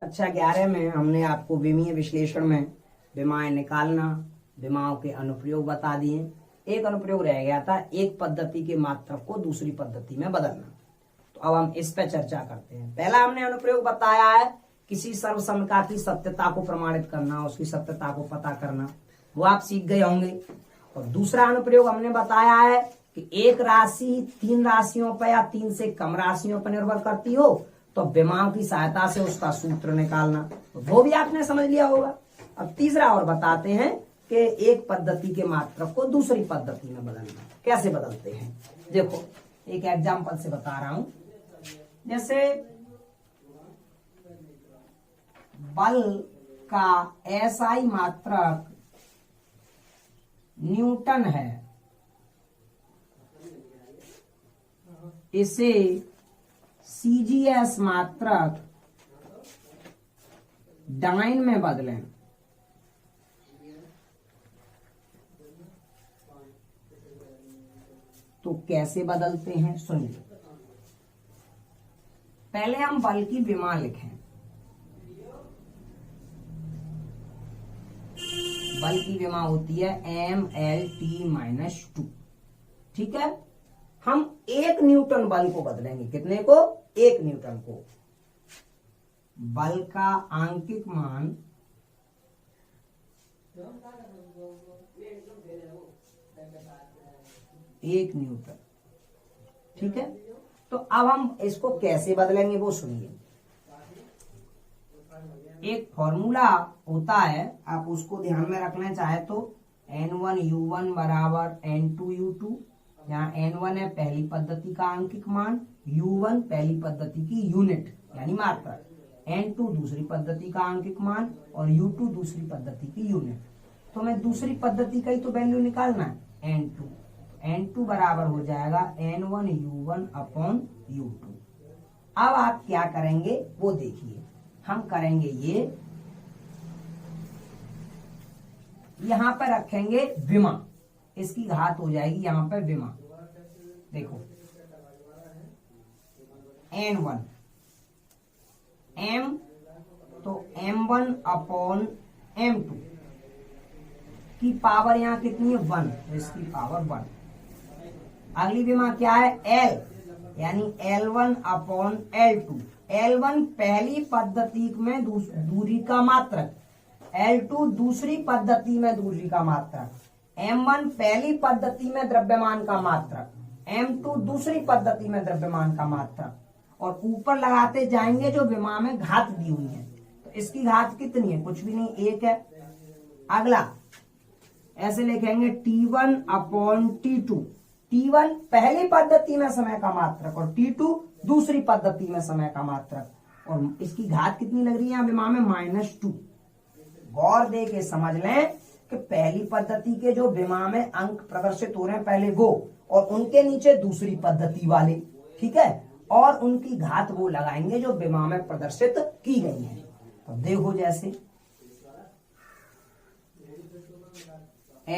अच्छा 11 में हमने आपको विमीय विश्लेषण में विमाएं निकालना, विमाओं के अनुप्रयोग बता दिए। एक अनुप्रयोग रह गया था, एक पद्धति के मात्रक को दूसरी पद्धति में बदलना। तो अब हम इस पे चर्चा करते हैं। पहला हमने अनुप्रयोग बताया है किसी सर्वसम्यता की सत्यता को प्रमाणित करना, उसकी सत्यता को पता करना, वो आप सीख गए होंगे। और दूसरा अनुप्रयोग हमने बताया है कि एक राशि 3 राशियों पर या 3 से कम राशियों पर निर्भर करती हो तो विमाओं की सहायता से उसका सूत्र निकालना, तो वो भी आपने समझ लिया होगा। अब तीसरा और बताते हैं कि एक पद्धति के मात्रक को दूसरी पद्धति में बदलना कैसे बदलते हैं। देखो एक एग्जाम्पल से बता रहा हूं। जैसे बल का एसआई मात्रक न्यूटन है, इसे सीजीएस मात्रक डाइन में बदलें तो कैसे बदलते हैं सुनिए। पहले हम बल की विमा लिखें। बल की विमा होती है mLT-2। ठीक है, हम 1 न्यूटन बल को बदलेंगे। कितने को? 1 न्यूटन को। बल का आंकिक मान 1 न्यूटन। ठीक है, तो अब हम इसको कैसे बदलेंगे वो सुनिए। एक फॉर्मूला होता है, आप उसको ध्यान में रखना चाहे तो N1U1 बराबर N2U2। यहाँ N1 है पहली पद्धति का आंकिक मान, U1 पहली पद्धति की यूनिट यानी मात्रक, N2 दूसरी पद्धति का आंकिक मान और U2 दूसरी पद्धति की यूनिट। तो मैं दूसरी पद्धति का ही तो वैल्यू निकालना है, N2 बराबर हो जाएगा N1U1 अपॉन U2। अब आप क्या करेंगे वो देखिए। हम करेंगे ये, यहां पर रखेंगे विमा, इसकी घात हो जाएगी यहां पर विमा। देखो N1 M तो M1 अपॉन M2 की पावर यहां कितनी है 1, तो इसकी पावर 1। अगली विमा क्या है L यानी L1 अपॉन L2। L1 पहली पद्धति में दूरी का मात्रक, L2 दूसरी पद्धति में दूरी का मात्रक, M1 पहली पद्धति में द्रव्यमान का मात्रक, M2 दूसरी पद्धति में द्रव्यमान का मात्रक, और ऊपर लगाते जाएंगे जो विमा में घात दी हुई है। तो इसकी घात कितनी है? कुछ भी नहीं, 1 है। अगला ऐसे लिखेंगे T1 अपॉन T2। T1 पहली पद्धति में समय का मात्रक और T2 दूसरी पद्धति में समय का मात्रक, और इसकी घात कितनी लग रही है विमा में -2। गौर दे के समझ लें कि पहली पद्धति के जो विमा में अंक प्रदर्शित हो रहे हैं पहले वो, और उनके नीचे दूसरी पद्धति वाले। ठीक है, और उनकी घात वो लगाएंगे जो विमा में प्रदर्शित की गई है। तो देखो जैसे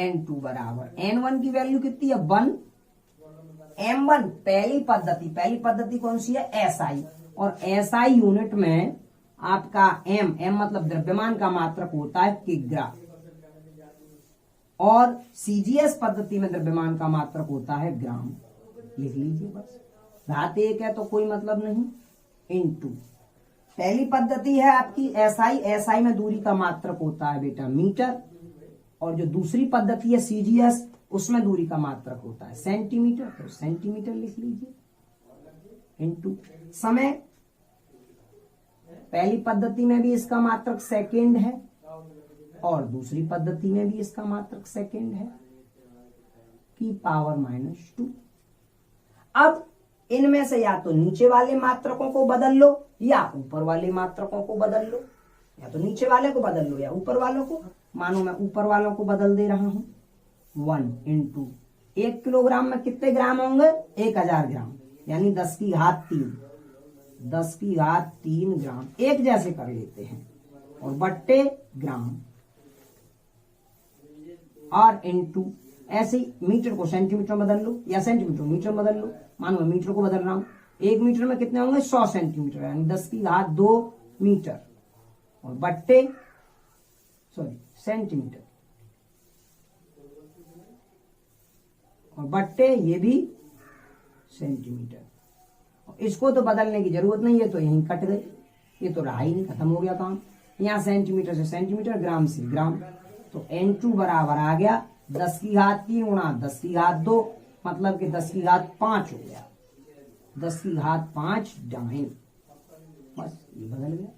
N2 बराबर N1 की वैल्यू कितनी है 1, M1 पहली पद्धति कौन सी है SI, और SI यूनिट में आपका M मतलब द्रव्यमान का मात्रक होता है किग्रा, और CGS पद्धति में द्रव्यमान का मात्रक होता है ग्राम। लिख लीजिए बस, घात 1 है तो कोई मतलब नहीं। इनटू पहली पद्धति है आपकी SI में दूरी का मात्रक होता है बेटा मीटर, और जो दूसरी पद्धति है CGS उसमें दूरी का मात्रक होता है सेंटीमीटर, तो सेंटीमीटर लिख लीजिए। इनटू समय, पहली पद्धति में भी इसका मात्रक सेकेंड है और दूसरी पद्धति में भी इसका मात्रक सेकेंड है, की पावर -2। अब इनमें से या तो नीचे वाले मात्रकों को बदल लो या ऊपर वाले मात्रकों को बदल लो, या तो नीचे वाले को बदल लो या ऊपर वालों को। मानो मैं ऊपर वालों को बदल दे रहा हूं। 1 इंटू 1 किलोग्राम में कितने ग्राम होंगे? 1000 ग्राम, यानी 10 की घात 3 ग्राम। एक जैसे कर लेते हैं, और बट्टे ग्राम, और इंटू ऐसे ही मीटर को सेंटीमीटर में बदल लो या सेंटीमीटर को मीटर में बदल लो। मानो मैं मीटर को बदल रहा हूं, 1 मीटर में कितने होंगे? 100 सेंटीमीटर, यानी 10 की घात 2 मीटर। और बट्टे सेंटीमीटर, और बट्टे ये भी सेंटीमीटर। इसको तो बदलने की जरूरत नहीं है, तो यहीं कट गए, ये तो रहा ही नहीं, खत्म हो गया काम। यहाँ सेंटीमीटर से सेंटीमीटर, ग्राम से ग्राम, तो N2 बराबर आ गया 10 की घात 3 गुणा 10 की घात 2, मतलब कि 10 की घात 5 हो गया, 10 की घात 5 डाइन, बस ये बदल गया।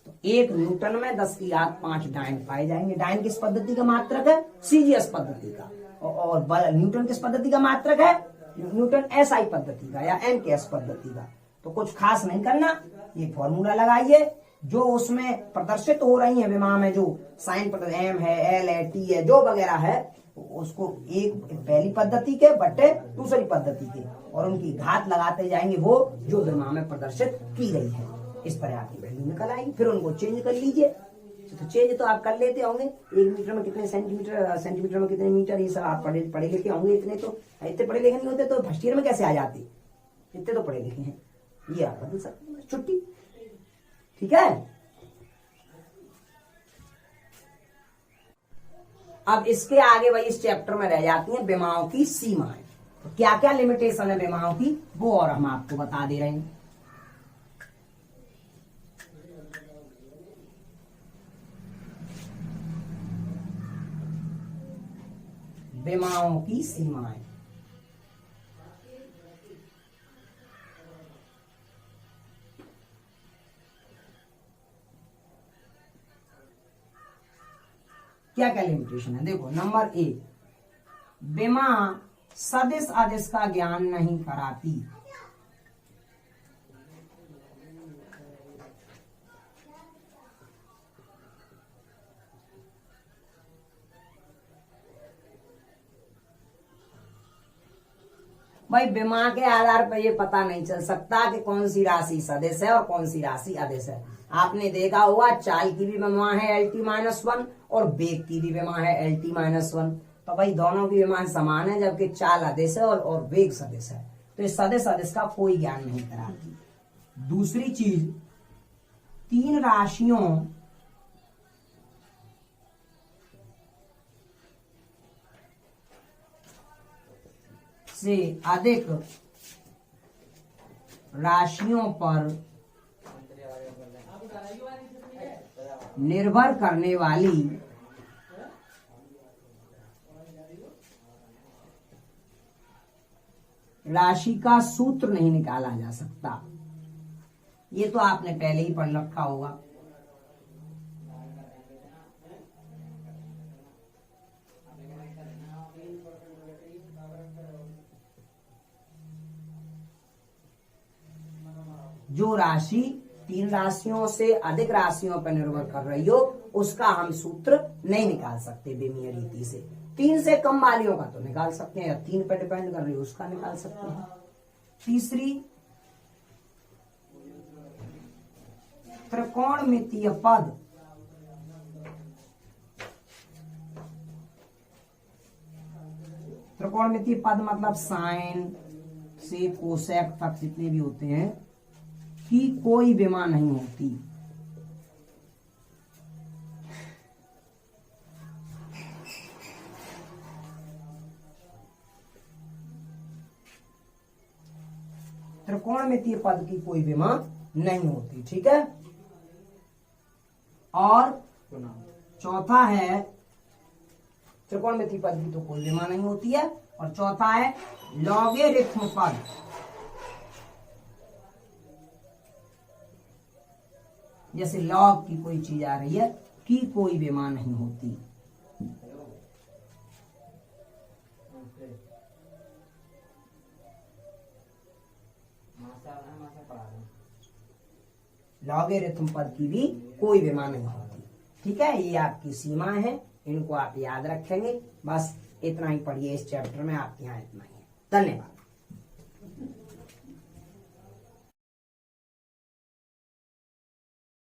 तो 1 न्यूटन में 10 की घात 5 डाइन पाए जाएंगे। डाइन किस पद्धति का मात्रक है? सीजीएस पद्धति का। और न्यूटन किस पद्धति का मात्रक है? न्यूटन एसआई पद्धति का या एनकेएस पद्धति का। तो कुछ खास नहीं करना, ये फॉर्मूला लगाइए, जो उसमें प्रदर्शित हो रही है विमा में, जो साइन एम है, एल है, टी है, जो वगैरह है, उसको एक पहली पद्धति के बटे दूसरी पद्धति के, और उनकी घात लगाते जाएंगे वो जो विमा में प्रदर्शित की गई है। इस पर आपकी वैल्यू निकल आएगी, फिर उनको चेंज कर लीजिए। तो चेंज तो आप कर लेते होंगे, 1 मीटर में कितने सेंटीमीटर, सेंटीमीटर में कितने मीटर, ये सब आप पढ़े लिखे होंगे। इतने पढ़े लिखे नहीं होते तो फर्स्ट ईयर में कैसे आ जाते, इतने तो पढ़े लिखे हैं, ये आप बदल सकते हैं, छुट्टी। ठीक है, अब इसके आगे वही इस चैप्टर में रह जाती हैं विमाओं की सीमाएं। तो क्या क्या लिमिटेशन है विमाओं की, वो और हम आपको बता दे रहे हैं। विमाओं की सीमाएं, क्या क्या लिमिटेशन है? देखो, नंबर 1, विमा सदिश अदिश का ज्ञान नहीं कराती। भाई विमा के आधार पर ये पता नहीं चल सकता कि कौन सी राशि सदिश है और कौन सी राशि अदिश है। आपने देखा होगा चाल की भी विमा है LT-1 और वेग की भी विमा है LT-1। तो भाई दोनों की विमा समान है, जबकि चाल अदिश है और वेग सदिश है। तो इस सदिश अदिश का कोई ज्ञान नहीं कराती। दूसरी चीज, 3 राशियों से अधिक राशियों पर निर्भर करने वाली राशि का सूत्र नहीं निकाला जा सकता। ये तो आपने पहले ही पढ़ रखा होगा। जो राशि 3 राशियों से अधिक राशियों पर निर्भर कर रही हो, उसका हम सूत्र नहीं निकाल सकते विमीय रीति से। 3 से कम वालियों का तो निकाल सकते हैं, या 3 पर डिपेंड कर रही हो उसका निकाल सकते हैं। तीसरी, त्रिकोणमितीय पद त्रिकोणमितीय पद मतलब साइन से कोसेक तक जितने भी होते हैं की कोई विमा नहीं होती। त्रिकोणमितीय पद की कोई विमा नहीं होती। ठीक है, और चौथा है, त्रिकोणमितीय पद की तो कोई विमा नहीं होती है। और चौथा है लॉगरिथम पद। जैसे लॉग की कोई चीज आ रही है की कोई विमा नहीं होती। लॉगरिथम पद की भी कोई विमा नहीं होती। ठीक है, ये आपकी सीमा है, इनको आप याद रखेंगे। बस इतना ही पढ़िए इस चैप्टर में, आपके यहाँ इतना ही है। धन्यवाद।